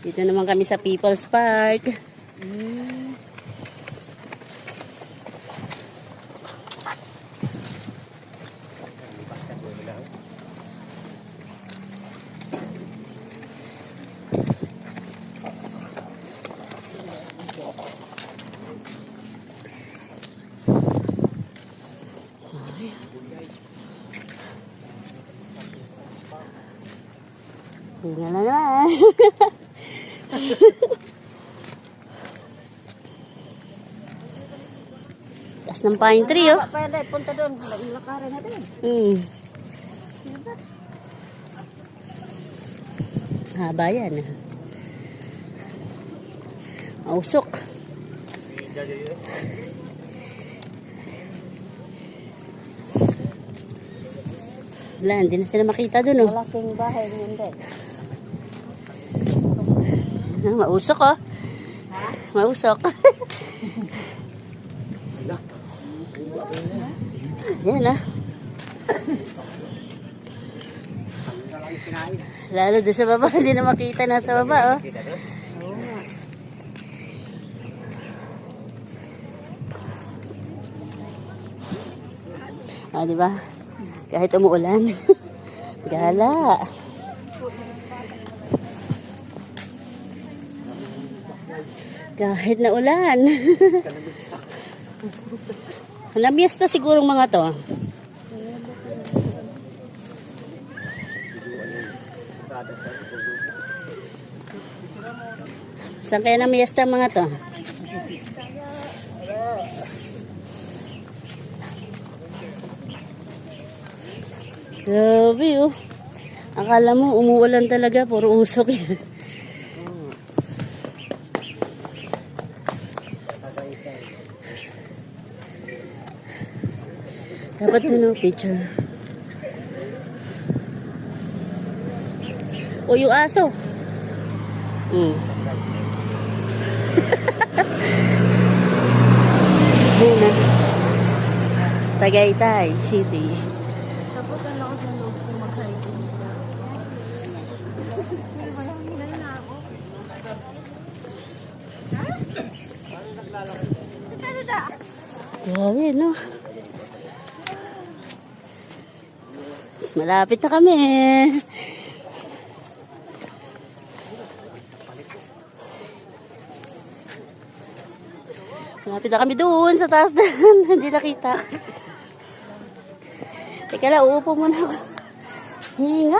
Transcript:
Dito naman kami sa People's Park. Tingnan na naman. Taas ng pine tree, oh. Pwede, punta doon. Lakarin natin. Haba yan. Mausok. Wala, hindi na sila makita doon, oh. Malaking bahay yun din. Mausok, oh. Mausok. Yan, ah. Lalo doon sa baba, hindi na makita na sa baba, oh. Ah, di ba? Kahit umuulan. Gala. Kahit na ulan. Namiesta sigurong mga to. Saan kaya namiesta mga to? Grabe, oh. Akala mo umuulan talaga, puro usok yan. Dapat doon, oh, picture. O, yung aso. Yun na. Tagaytay City. Tapos ano ako sa loob kung mag-hiking. Grabe, no? Malapit na kami. Malapit na kami doon sa taas doon. Hindi nakita. Teka lang, uupo muna ako. Hinga.